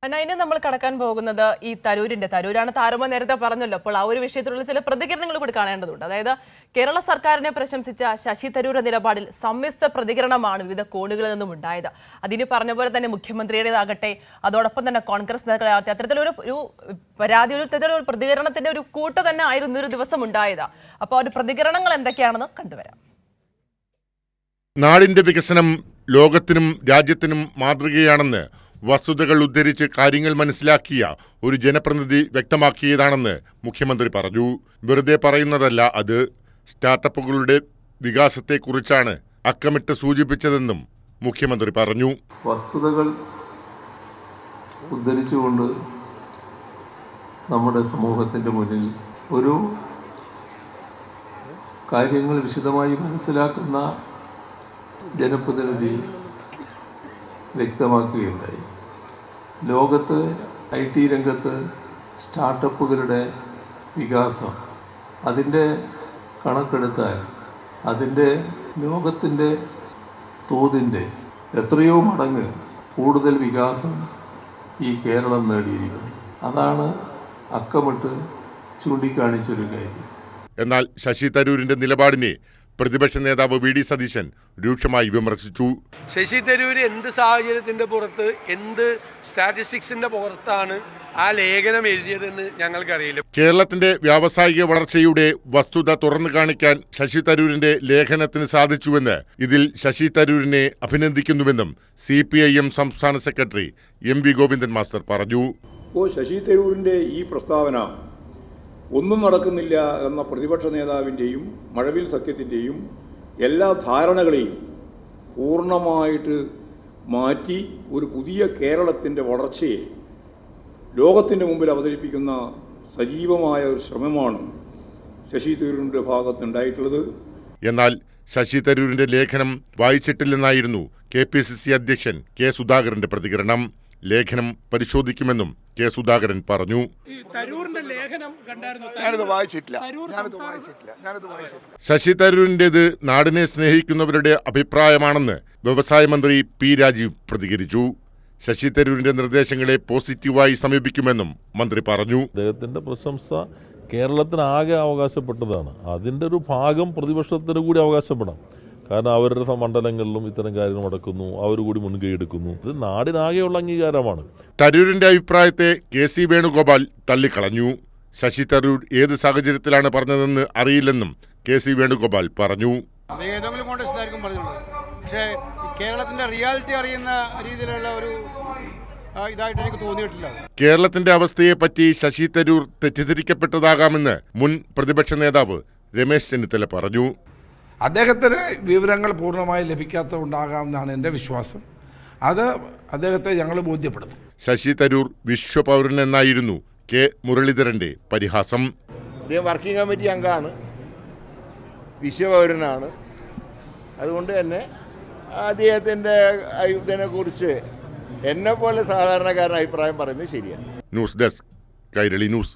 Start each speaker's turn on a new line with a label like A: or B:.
A: ഇനി നമ്മൾ കടക്കാൻ പോകുന്നത് ഈ തരൂരാണ് താരമോ നേരത്തെ പറഞ്ഞല്ലോ. അപ്പോൾ ആ ഒരു വിഷയത്തിലുള്ള ചില പ്രതികരണങ്ങൾ കൂടി കാണേണ്ടതുണ്ട്. അതായത് കേരള സർക്കാരിനെ പ്രശംസിച്ച ശശി തരൂരിന്റെ നിലപാടിൽ സംയുക്ത പ്രതികരണമാണ് വിവിധ കോണുകളിൽ നിന്നും ഉണ്ടായത്. അതിന് പറഞ്ഞ പോലെ തന്നെ മുഖ്യമന്ത്രിയുടേതാകട്ടെ, അതോടൊപ്പം തന്നെ കോൺഗ്രസ് നേതാക്കളാകട്ടെ, അത്തരത്തിലൊരു ഒരു പ്രതികരണത്തിന്റെ ഒരു കൂട്ട് തന്നെ ആയിരുന്നു ഒരു ദിവസം ഉണ്ടായത്. അപ്പോൾ ഒരു പ്രതികരണങ്ങൾ എന്തൊക്കെയാണെന്ന് കണ്ടുവരാം.
B: നാടിന്റെ വികസനം ലോകത്തിനും രാജ്യത്തിനും മാതൃകയാണെന്ന് വസ്തുതകൾ ഉദ്ധരിച്ച് കാര്യങ്ങൾ മനസ്സിലാക്കിയ ഒരു ജനപ്രതിനിധി വ്യക്തമാക്കിയതാണെന്ന് മുഖ്യമന്ത്രി പറഞ്ഞു. വെറുതെ പറയുന്നതല്ല അത്. സ്റ്റാർട്ടപ്പുകളുടെ വികാസത്തെക്കുറിച്ചാണ് അക്കമിട്ട് സൂചിപ്പിച്ചതെന്നും മുഖ്യമന്ത്രി പറഞ്ഞു.
C: വസ്തുതകൾ ഉദ്ധരിച്ചുകൊണ്ട് നമ്മുടെ സമൂഹത്തിൻ്റെ മുന്നിൽ ഒരു കാര്യങ്ങൾ വിശദമായി മനസ്സിലാക്കുന്ന ജനപ്രതിനിധി വ്യക്തമാക്കുകയുണ്ടായി. ലോകത്ത് IT രംഗത്ത് സ്റ്റാർട്ടപ്പുകളുടെ വികാസം, അതിൻ്റെ കണക്കെടുത്താൽ അതിൻ്റെ ലോകത്തിൻ്റെ തോതിൻ്റെ എത്രയോ മടങ്ങ് കൂടുതൽ വികാസം ഈ കേരളം നേടിയിരിക്കുന്നു. അതാണ് അക്കമിട്ട് ചൂണ്ടിക്കാണിച്ചൊരു കാര്യം.
B: എന്നാൽ ശശി തരൂരിന്റെ നിലപാടിനെ പ്രതിപക്ഷ നേതാവ് VD സതീശൻ രൂക്ഷമായി വിമർശിച്ചു.
D: ശശി തരൂർ എന്ത് സാഹചര്യത്തിൻ്റെ പുറത്ത്, എന്ത് സ്റ്റാറ്റിസ്റ്റിക്സിൻ്റെ പുറത്താണ് ആ ലേഖനം എഴുതിയതെന്ന് ഞങ്ങൾക്കറിയില്ല.
B: കേരളത്തിന്റെ വ്യാവസായിക വളർച്ചയുടെ വസ്തുത തുറന്നു കാണിക്കാൻ ശശി തരൂരിന്റെ ലേഖനത്തിന് സാധിച്ചുവെന്ന്, ഇതിൽ ശശി തരൂരിനെ അഭിനന്ദിക്കുന്നുവെന്നും CPIM സംസ്ഥാന സെക്രട്ടറി MV ഗോവിന്ദൻ മാസ്റ്റർ പറഞ്ഞു.
E: ശശി തരൂരിന്റെ ഈ പ്രസ്താവന ഒന്നും നടക്കുന്നില്ല എന്ന പ്രതിപക്ഷ നേതാവിൻ്റെയും മഴവിൽ സഖ്യത്തിൻ്റെയും എല്ലാ ധാരണകളെയും പൂർണ്ണമായിട്ട് മാറ്റി ഒരു പുതിയ കേരളത്തിൻ്റെ വളർച്ചയെ ലോകത്തിൻ്റെ മുമ്പിൽ അവതരിപ്പിക്കുന്ന സജീവമായ ഒരു ശ്രമമാണ് ശശി തരൂരിൻ്റെ ഭാഗത്തുണ്ടായിട്ടുള്ളത്.
B: എന്നാൽ ശശി തരൂരിന്റെ ലേഖനം വായിച്ചിട്ടില്ലെന്നായിരുന്നു KPCC അധ്യക്ഷൻ K സുധാകരന്റെ പ്രതികരണം. ലേഖനം പരിശോധിക്കുമെന്നും K സുധാകരൻ പറഞ്ഞു. ശശി തരൂരിന്റേത് നാടിനെ സ്നേഹിക്കുന്നവരുടെ അഭിപ്രായമാണെന്ന് വ്യവസായ മന്ത്രി P രാജീവ് പ്രതികരിച്ചു. ശശി തരൂരിന്റെ നിർദ്ദേശങ്ങളെ പോസിറ്റീവായി സമീപിക്കുമെന്നും മന്ത്രി പറഞ്ഞു.
F: അദ്ദേഹത്തിന്റെ പ്രശംസ കേരളത്തിനാകെ അവകാശപ്പെട്ടതാണ്. അതിന്റെ ഒരു ഭാഗം പ്രതിപക്ഷത്തിന് കൂടി അവകാശപ്പെടാം. കാരണം അവരുടെ മണ്ഡലങ്ങളിലും ഇത്തരം കാര്യങ്ങൾ നടക്കുന്നു, അവർ കൂടി മുൻകൈ എടുക്കുന്നു. ഇത് നാടിനാകെയുള്ള അംഗീകാരമാണ്.
B: തരൂരിന്റെ അഭിപ്രായത്തെ KC വേണുഗോപാൽ തള്ളിക്കളഞ്ഞു. ശശി തരൂർ ഏത് സാഹചര്യത്തിലാണ് പറഞ്ഞതെന്ന് അറിയില്ലെന്നും KC വേണുഗോപാൽ പറഞ്ഞു.
G: ഏതെങ്കിലും കോൺടെക്സ്റ്റിലായിരിക്കും പറഞ്ഞിട്ടുള്ളത്. പക്ഷേ കേരളത്തിന്റെ റിയാലിറ്റി അറിയുന്ന രീതിയിലുള്ള ഒരു ഇതായിട്ട് എനിക്ക് തോന്നിയിട്ടില്ല.
B: കേരളത്തിന്റെ അവസ്ഥയെപ്പറ്റി ശശി തരൂർ തെറ്റിദ്ധരിക്കപ്പെട്ടതാകാമെന്ന് മുൻ പ്രതിപക്ഷ നേതാവ് രമേശ് ചെന്നിത്തല പറഞ്ഞു.
H: അദ്ദേഹത്തിന് വിവരങ്ങൾ പൂർണ്ണമായി ലഭിക്കാത്തതുണ്ടാകാമെന്നാണ് എൻ്റെ വിശ്വാസം. അത് അദ്ദേഹത്തെ ഞങ്ങൾ ബോധ്യപ്പെടുത്തും.
B: ശശി തരൂർ വിശ്വപൗരനെന്നായിരുന്നു K മുരളീധരന്റെ പരിഹാസം.
I: അദ്ദേഹം വർക്കിംഗ് കമ്മിറ്റി അംഗമാണ്, വിശ്വപൗരനാണ്. അതുകൊണ്ട് തന്നെ അദ്ദേഹത്തിൻ്റെ ഇതിനെക്കുറിച്ച് എന്നെപ്പോലെ സാധാരണക്കാരൻ അഭിപ്രായം പറയുന്നത് ശരിയാണ്.
B: News desk, Kairali news.